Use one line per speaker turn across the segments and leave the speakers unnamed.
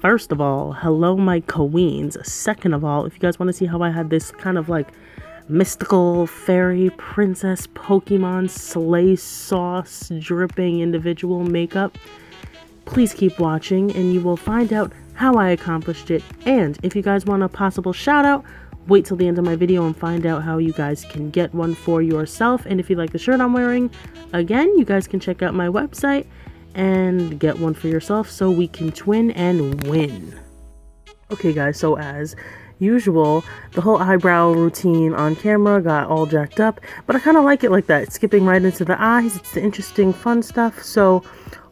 First of all, hello my queens. Second of all, if you guys want to see how I had this kind of like mystical fairy princess Pokemon slay sauce dripping individual makeup, please keep watching and you will find out how I accomplished it. And if you guys want a possible shout out, wait till the end of my video and find out how you guys can get one for yourself. And if you like the shirt I'm wearing, again, you guys can check out my website and get one for yourself so we can twin and win. Okay guys, so as usual, the whole eyebrow routine on camera got all jacked up, but I kind of like it like that. It's skipping right into the eyes. It's the interesting fun stuff. So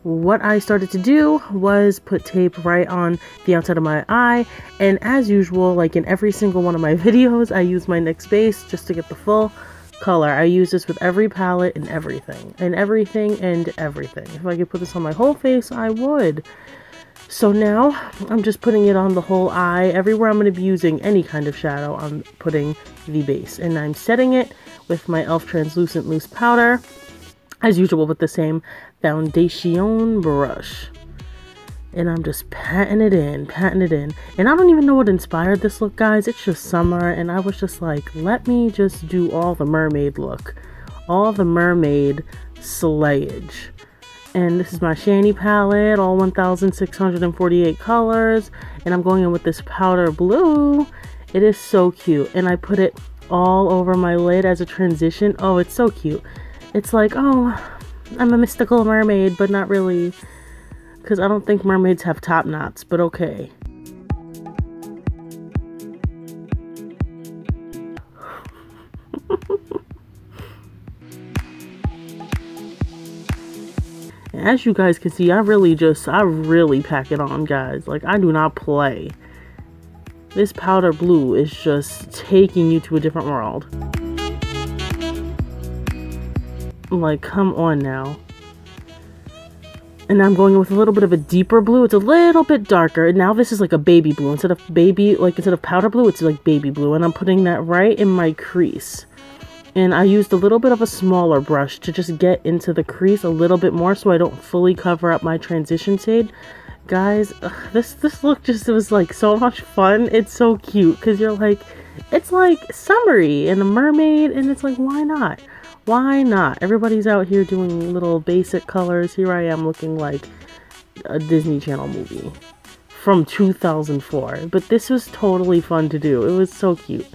what I started to do was put tape right on the outside of my eye, and as usual, like in every single one of my videos, I use my NYX base just to get the full color. I use this with every palette and everything. If I could put this on my whole face, I would. So now I'm just putting it on the whole eye. Everywhere I'm going to be using any kind of shadow, I'm putting the base, and I'm setting it with my e.l.f. translucent loose powder, as usual with the same foundation brush. And I'm just patting it in. And I don't even know what inspired this look, guys. It's just summer, and I was just like, let me just do all the mermaid look. All the mermaid slayage. And this is my Shiny palette, all 1,648 colors. And I'm going in with this powder blue. It is so cute. And I put it all over my lid as a transition. Oh, it's so cute. It's like, oh, I'm a mystical mermaid, but not really. Because I don't think mermaids have top knots, but okay. As you guys can see, I really pack it on, guys. Like, I do not play. This powder blue is just taking you to a different world. Like, come on now. And I'm going with a little bit of a deeper blue. It's a little bit darker. And now this is like a baby blue. Instead of powder blue, it's like baby blue. And I'm putting that right in my crease. And I used a little bit of a smaller brush to just get into the crease a little bit more so I don't fully cover up my transition shade. Guys, this look just was like so much fun. It's so cute because you're like, it's like summery and a mermaid, and it's like, why not? Why not? Everybody's out here doing little basic colors. Here I am looking like a Disney Channel movie from 2004. But this was totally fun to do. It was so cute.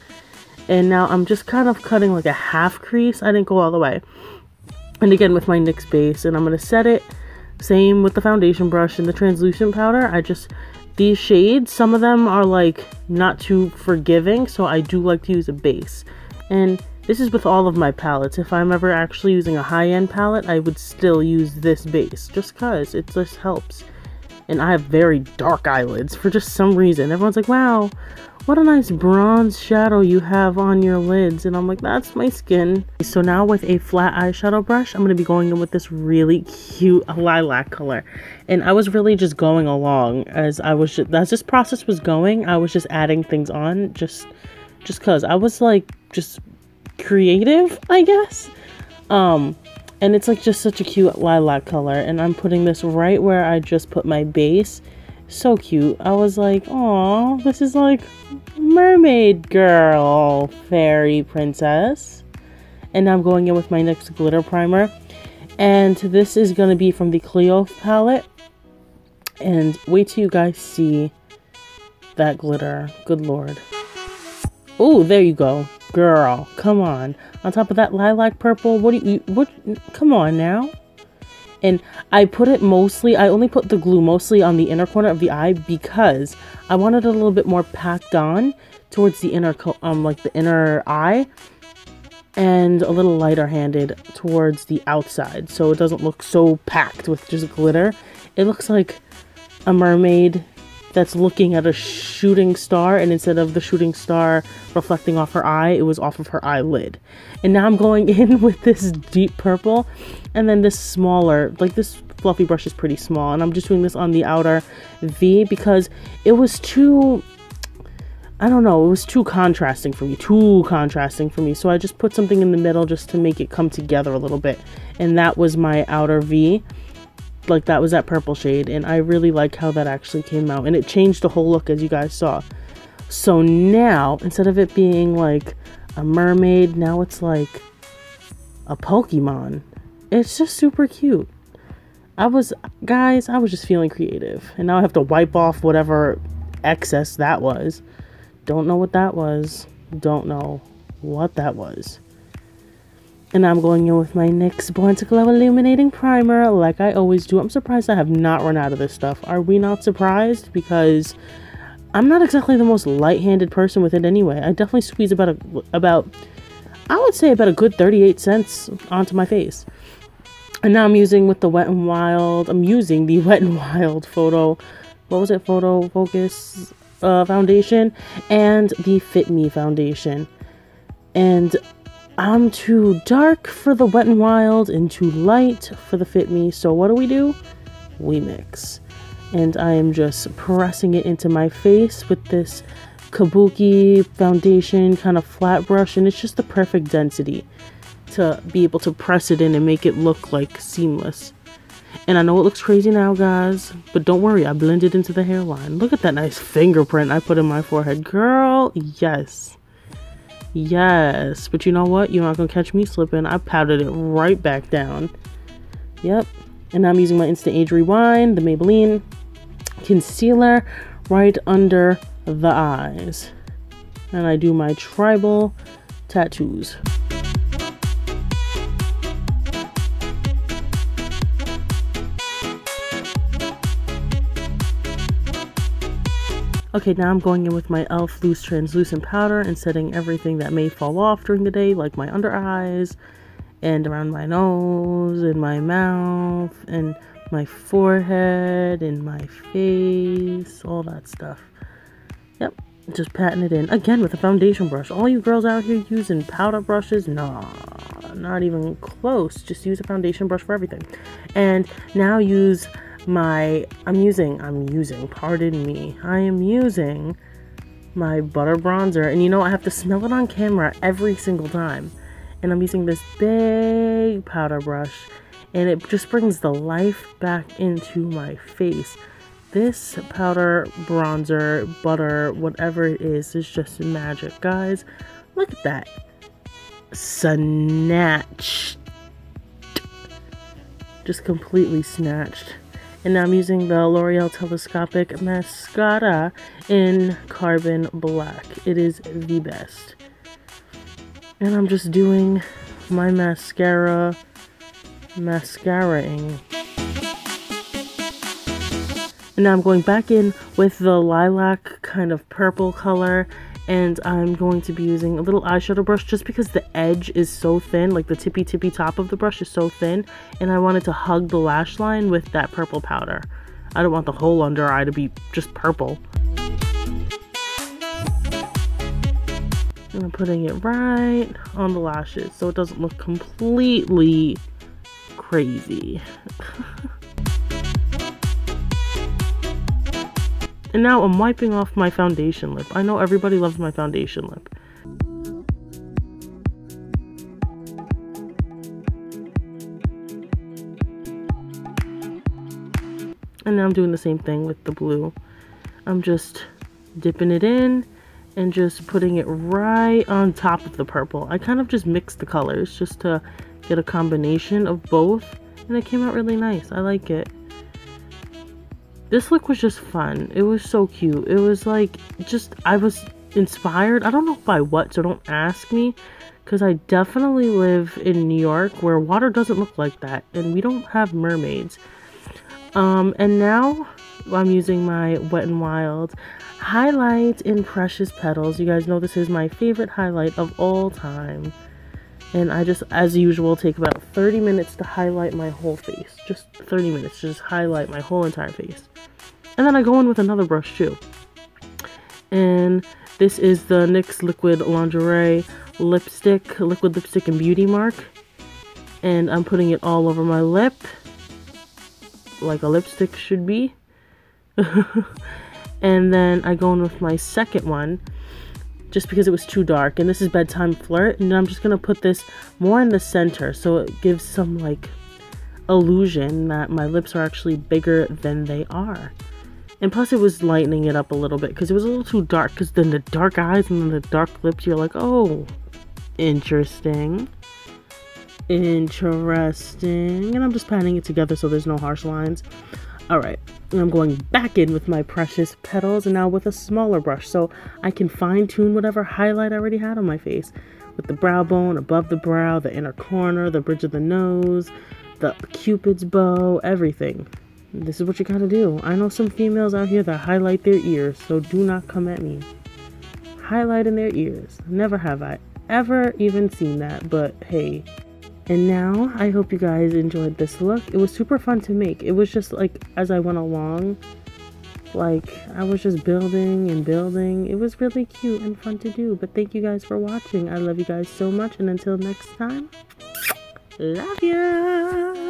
And now I'm just kind of cutting like a half crease. I didn't go all the way. And again with my NYX base. And I'm going to set it. Same with the foundation brush and the translucent powder. These shades, some of them are like not too forgiving. So I do like to use a base. And this is with all of my palettes. If I'm ever actually using a high-end palette, I would still use this base. Just because it just helps. And I have very dark eyelids for just some reason. Everyone's like, wow, what a nice bronze shadow you have on your lids. And I'm like, that's my skin. So now with a flat eyeshadow brush, I'm going to be going in with this really cute lilac color. And I was really just going along as this process was going. I was just adding things on just because I was like just creative, I guess. And it's like just such a cute lilac color, and I'm putting this right where I just put my base. So cute. I was like, oh, this is like mermaid girl, fairy princess. And I'm going in with my NYX glitter primer, and this is going to be from the Cleo palette. And wait till you guys see that glitter. Good lord. Oh, there you go. Girl, come on. On top of that lilac purple, come on now. And I only put the glue mostly on the inner corner of the eye because I wanted it a little bit more packed on towards the inner, like the inner eye, and a little lighter handed towards the outside. So it doesn't look so packed with just glitter. It looks like a mermaid that's looking at a shooting star, and instead of the shooting star reflecting off her eye, it was off of her eyelid. And now I'm going in with this deep purple, and then this smaller, like this fluffy brush is pretty small, and I'm just doing this on the outer V because it was too, I don't know, it was too contrasting for me, so I just put something in the middle just to make it come together a little bit, and that was my outer V. like that was that purple shade, and I really like how that actually came out, and it changed the whole look, as you guys saw. So now, instead of it being like a mermaid, now it's like a Pokemon. It's just super cute. Guys, I was just feeling creative, and now I have to wipe off whatever excess that was. Don't know what that was. Don't know what that was. And I'm going in with my NYX Born to Glow Illuminating Primer, like I always do. I'm surprised I have not run out of this stuff. Are we not surprised? Because I'm not exactly the most light-handed person with it anyway. I definitely squeeze about I would say about a good 38 cents onto my face. And now I'm using with the Wet n Wild. I'm using the Wet n Wild Photo Focus foundation and the Fit Me foundation. And I'm too dark for the Wet n Wild and too light for the Fit Me. So what do? We mix. And I am just pressing it into my face with this Kabuki foundation kind of flat brush, and it's just the perfect density to be able to press it in and make it look like seamless. And I know it looks crazy now, guys, but don't worry, I blended into the hairline. Look at that nice fingerprint I put in my forehead. Girl, yes. Yes, but you know what? You're not gonna catch me slipping. I powdered it right back down. Yep. And I'm using my Instant Age Rewind, the Maybelline concealer, right under the eyes. And I do my tribal tattoos. Okay, now I'm going in with my e.l.f. Loose Translucent Powder and setting everything that may fall off during the day, like my under eyes, and around my nose, and my mouth, and my forehead, and my face, all that stuff. Yep, just patting it in. Again, with a foundation brush. All you girls out here using powder brushes, nah, not even close. Just use a foundation brush for everything. And now use I'm using my butter bronzer, and you know I have to smell it on camera every single time, and I'm using this big powder brush, and it just brings the life back into my face. This powder bronzer, butter, whatever it is just magic, guys. Look at that. Snatched. Just completely snatched. And now I'm using the L'Oreal Telescopic Mascara in Carbon Black. It is the best. And I'm just doing my mascaraing. And now I'm going back in with the lilac kind of purple color, and I'm going to be using a little eyeshadow brush just because the edge is so thin, like the tippy top of the brush is so thin, and I wanted to hug the lash line with that purple powder. I don't want the whole under eye to be just purple. And I'm putting it right on the lashes so it doesn't look completely crazy. And now I'm wiping off my foundation lip. I know everybody loves my foundation lip. And now I'm doing the same thing with the blue. I'm just dipping it in and just putting it right on top of the purple. I kind of just mixed the colors just to get a combination of both, and it came out really nice. I like it. This look was just fun. It was so cute. It was like, I was inspired. I don't know by what, so don't ask me, because I definitely live in New York where water doesn't look like that, and we don't have mermaids. And now I'm using my Wet n Wild highlight in Precious Petals. You guys know this is my favorite highlight of all time. And I just, as usual, take about 30 minutes to highlight my whole face. Just 30 minutes to just highlight my whole entire face. And then I go in with another brush too. And this is the NYX Liquid Lingerie Lipstick, Liquid Lipstick and Beauty Mark. And I'm putting it all over my lip, like a lipstick should be. And then I go in with my second one, just because it was too dark, and this is Bedtime Flirt, and I'm just gonna put this more in the center so it gives some like illusion that my lips are actually bigger than they are. And plus it was lightening it up a little bit because it was a little too dark, because then the dark eyes and then the dark lips, you're like, oh, interesting. Interesting. And I'm just patting it together so there's no harsh lines. Alright, and I'm going back in with my precious petals, and now with a smaller brush so I can fine tune whatever highlight I already had on my face. With the brow bone, above the brow, the inner corner, the bridge of the nose, the cupid's bow, everything. This is what you gotta do. I know some females out here that highlight their ears, so do not come at me. Highlighting their ears. Never have I ever even seen that, but hey. And now, I hope you guys enjoyed this look. It was super fun to make. It was just like, as I went along, like, I was just building and building. It was really cute and fun to do. But thank you guys for watching. I love you guys so much. And until next time, love ya!